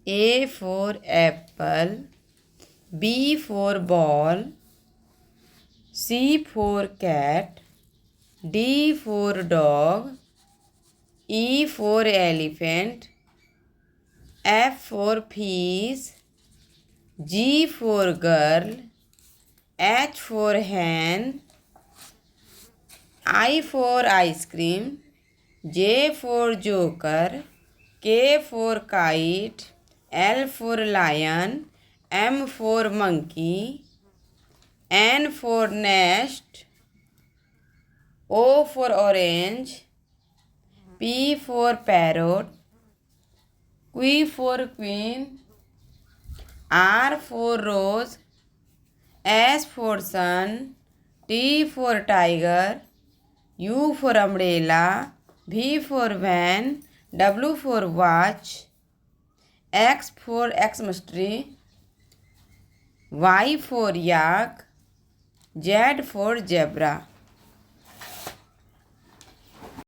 A for apple, B for ball, C for cat, D for dog, E for elephant, F for fish, G for girl, H for hen, I for ice cream, J for joker, K for kite, L for lion, M for monkey, N for nest, O for orange, P for parrot, Q for queen, R for rose, S for sun, T for tiger, U for umbrella, V for van, W for watch, X for Xmas tree, Y for yak, Z for zebra.